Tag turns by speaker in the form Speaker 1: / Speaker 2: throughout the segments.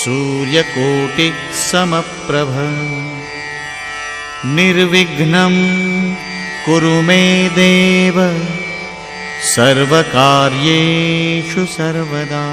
Speaker 1: सूर्यकोटि समप्रभ निर्विघ्नं कुरु मे देव सर्वकार्येषु सर्वदा।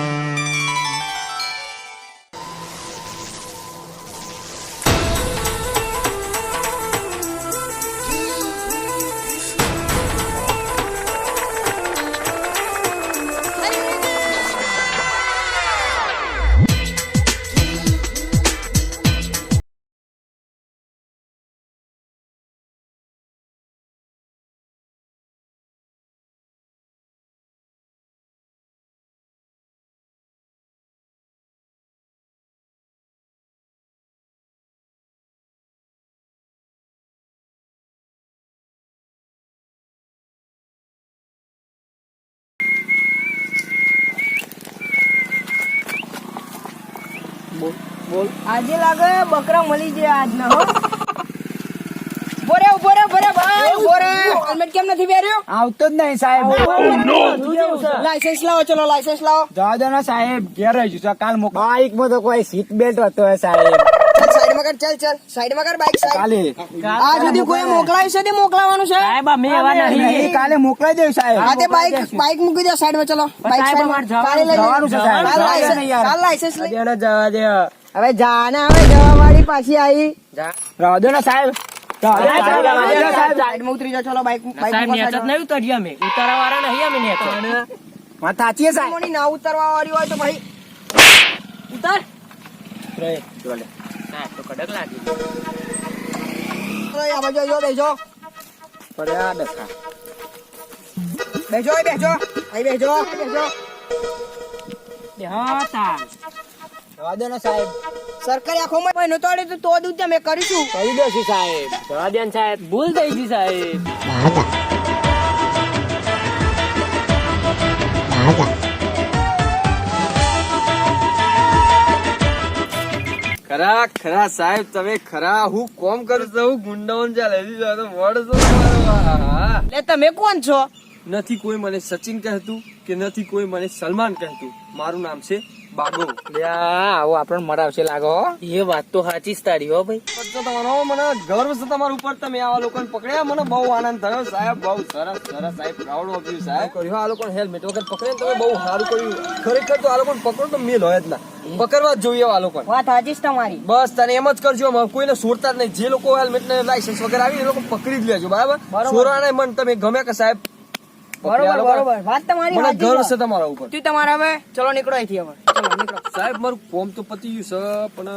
Speaker 2: બોલ આજે લાગે બકરા મળી જાય આજ ના હો. બોરે બોરે બોરે ભાઈ બોરે હેલ્મેટ કેમ નથી પહેર્યો?
Speaker 3: આવતો જ નહીં સાહેબ.
Speaker 2: લાયસન્સ લાવો, ચલો લાયસન્સ લાવો.
Speaker 3: જવા દો ને સાહેબ, ઘેર રહી જશે. કાલ બાઈક માં તો કોઈ સીટ બેલ્ટ હતો સાહેબ.
Speaker 2: સાઈડ માં કર, ચાલ ચાલ સાઈડ માં કર બાઈક સાઈડ. આ સુધી કોઈ મોકલાય છે તે મોકલાવાનું છે સાહેબ. અમે એવા નહીં,
Speaker 3: કાલે મોકલાઈ દઉં સાહેબ.
Speaker 2: આ તે બાઈક મૂકી દો સાઈડ માં. ચલો બાઈક સાઈડ માં કાલે લઈ
Speaker 3: જવાનું છે સાહેબ.
Speaker 2: કાલ લાયસન્સ લઈ
Speaker 3: જવા દે.
Speaker 2: હવે જા ને, હવે જવા વાળી પાછી આવી.
Speaker 3: રહો દો ને સાહેબ.
Speaker 2: સાઈડ માં ઉતરી જાઓ. ચલો બાઈક
Speaker 3: વાત સાચી છે સાહેબ.
Speaker 2: ના ઉતરવા વાળી હોય તો ભાઈ ઉતર. આ બાજુ જો બેજો બેજો બેજો અહીં બેજો બેજો.
Speaker 3: જવા દો ને સાહેબ.
Speaker 2: સરકારી આંખોમાં કોઈ નતો આવડે તો દૂધ તમે કરીશું.
Speaker 3: કરી દો સાહેબ. જવા દે ને સાહેબ, ભૂલ થઈ ગઈ સાહેબ.
Speaker 4: ખરા ખરા સાહેબ, તમે ખરા. હું કોમ કરું છું, ગુંડાઓને ચાલે વડ છો.
Speaker 2: એટલે તમે કોણ છો?
Speaker 4: નથી કોઈ મને સચિન કહેતું કે નથી કોઈ મને સલમાન કહેતું. મારું નામ છે બાગો.
Speaker 3: આવો આપણને મરાવશે લાગો.
Speaker 5: એ વાત તો સાચી જ તારી હો ભાઈ.
Speaker 4: તમારો મને ગર્વ છે તમારા ઉપર. તમે આવા લોકોને પકડ્યા, મને બહુ આનંદ થયો સાહેબ. બહુ સરસ સરસ સાહેબ, પ્રાઉડ ઓફ યુ સાહેબ. કર્યું આ લોકોને હેલ્મેટ વગર પકડે, તમે બહુ સારું કર્યું. ખરેખર તો આ લોકોને પકડો તો મેલ હોય જ ના. પકડવા જ જોઈએ આ લોકોને.
Speaker 2: વાત સાચી છે તમારી.
Speaker 4: બસ તને એમ જ કરજો, કોઈને છોડતા જ નહીં. જે લોકો હેલ્મેટ ને લાયસન્સ વગર આવી એ લોકો પકડી જ લેજો. બરાબર? છોરાને મન તમે ગમે કે સાહેબ.
Speaker 2: બરોબર બરોબર, વાત તમારી
Speaker 4: મને
Speaker 2: સાચી
Speaker 4: ગર્વ
Speaker 2: છે.
Speaker 4: છે તમારા ઉપર.
Speaker 2: તું તમારા હવે ચલો નીકળો અહીંથી. હવે ચલો નીકળો.
Speaker 4: સાહેબ મારું કોમ તો પતી ગયું છે, પણ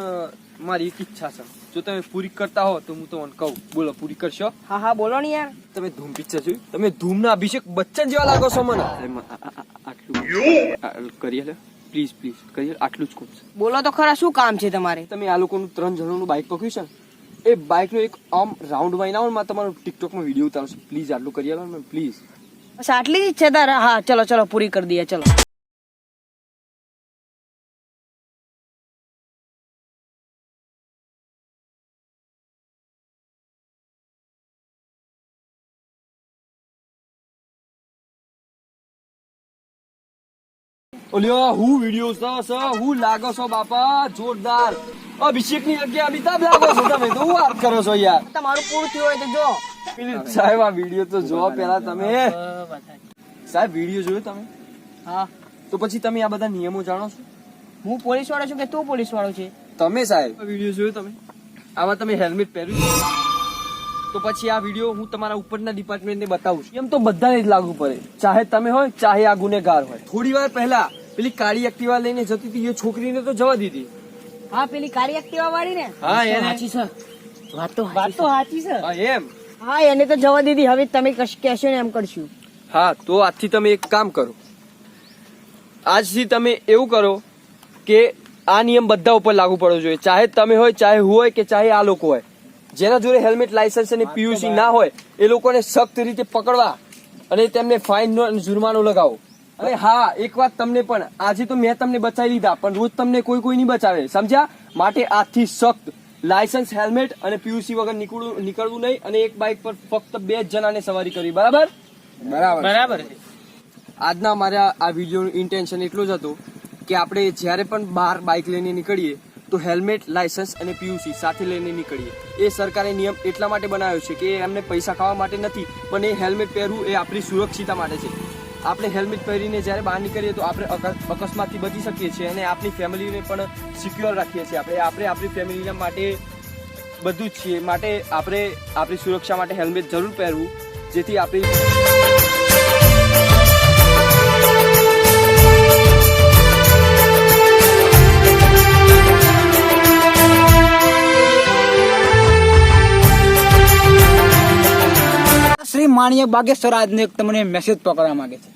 Speaker 4: મારી એક ઈચ્છા છે. જો તમે પૂરી કરતા હો તો હું તમને કહું. બોલો, પૂરી કરશો?
Speaker 2: હા હા બોલો ને યાર.
Speaker 4: તમે ધૂમ પિક્ચર જોયું? તમે ધૂમ ના અભિષેક બચ્ચન જેવા લાગો છો મને. આટલું કરી લે પ્લીઝ પ્લીઝ, કરી આટલું જ કોમ છે.
Speaker 2: બોલો તો ખરા, શું કામ છે તમારે?
Speaker 4: તમે આ લોકોનું 3 જણોનું બાઇક પકડ્યું છે ને, એ બાઇક નો એક આમ રાઉન્ડ માં આવો ને, તમારો ટિકટોક માં વિડીયો ઉતારશો. પ્લીઝ આટલું કરી આલો ને પ્લીઝ.
Speaker 2: બસ આટલી જ છે તારે? હા ચલો ચલો પૂરી કરી દઈએ. ચલો
Speaker 4: ઓલ્યો હું વિડીયો છે હું લાગો છો બાપા જોરદાર. અભિષેક ની જગ્યાએ અમિતાભ લાગો છો તમે. તો હું વાત કરો છો યાર.
Speaker 2: તમારું પૂરું થયું હોય તો જો.
Speaker 4: સાહેબ આ વિડીયો તો જો પેલા તમે. સાહેબ વિડીયો જોયો તમે?
Speaker 2: હા.
Speaker 4: તો પછી તમે આ બધા નિયમો જાણો છો?
Speaker 2: હું પોલીસ વાળો છું કે તું પોલીસ વાળો છે?
Speaker 4: તમે સાહેબ વિડીયો જોયો તમે? આમાં તમે હેલ્મેટ પહેર્યું છે? તો પછી આ વિડીયો હું તમારા ઉપરના ડિપાર્ટમેન્ટને બતાવું છું. એમ તો બધાને જ લાગુ પડે, ચાહે તમે હોય ચાહે આ ગુનેગાર હોય. થોડી વાર પહેલા પેલી કાળી એક્ટિવા લઈને જતી હતી એ છોકરીને તો જવા દીધી.
Speaker 2: હા પેલી કાળી એક્ટિવા વાળી ને?
Speaker 4: હા એને
Speaker 2: સાચી છે. વાત તો સાચી છે.
Speaker 4: હા એમ.
Speaker 2: હા એને તો જવા દીધી. હવે તમે કહેશો ને એમ કરશું.
Speaker 4: હા તો આજથી તમે એક કામ કરો. આજથી તમે એવું કરો કે આ નિયમ બધા ઉપર લાગુ પડવો જોઈએ. ચાહે તમે હોય, ચાહે હું હોય કે ચાહે આ લોકો હોય. જેના જોડે હેલ્મેટ લાયસન્સ અને પીયુસી ના હોય એ લોકોને સખ્ત રીતે પકડવા અને તેમને ફાઇન જુર્માનો લગાવો. અને હા એક વાત તમને પણ, આજે તો મેં તમને બચાવી લીધા, પણ રોજ તમને કોઈ નહીં બચાવે, સમજ્યા? માટે આજથી સખ્ત લાયસન્સ, હેલ્મેટ અને પીયુસી વગર નીકળવું નહીં. અને એક બાઇક પર ફક્ત 2 જ જણાને સવારી કરવી. બરાબર?
Speaker 3: બરાબર.
Speaker 4: આજના મારા આ વિડીયોનું ઇન્ટેન્શન એટલું જ હતું કે આપણે જ્યારે પણ બહાર બાઇક લઈને નીકળીએ તો હેલ્મેટ, લાયસન્સ અને પીયુસી સાથે લઈને નીકળીએ. એ સરકારે નિયમ એટલા માટે બનાવ્યો છે કે એમને પૈસા ખાવા માટે નથી, પણ એ હેલ્મેટ પહેરવું એ આપણી સુરક્ષિતા માટે છે. આપણે હેલ્મેટ પહેરીને જ્યારે બહાર નીકળીએ તો આપણે અકસ્માતથી બચી શકીએ છીએ અને આપણી ફેમિલીને પણ સિક્યોર રાખીએ છીએ. આપણે આપણી ફેમિલીના માટે બધું જ છીએ. માટે આપણે આપણી સુરક્ષા માટે હેલ્મેટ જરૂર પહેરવું, જેથી આપણી
Speaker 3: શ્રી માણ્ય બાગેશ્વર આજને એક તમને મેસેજ પકડવા માંગે છે.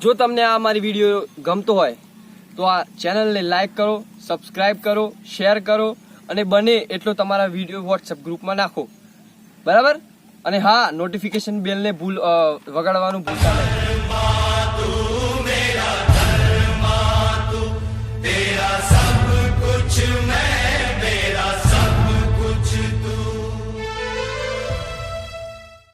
Speaker 4: જો તમને આ મારી વિડીયો ગમતો હોય તો આ ચેનલને લાઈક કરો, સબસ્ક્રાઇબ કરો, શેર કરો અને બને એટલો તમારા વિડીયો વોટ્સએપ ગ્રુપમાં નાખો. બરાબર? અને હા, નોટિફિકેશન બેલને વગાડવાનું ભૂલતા નહીં.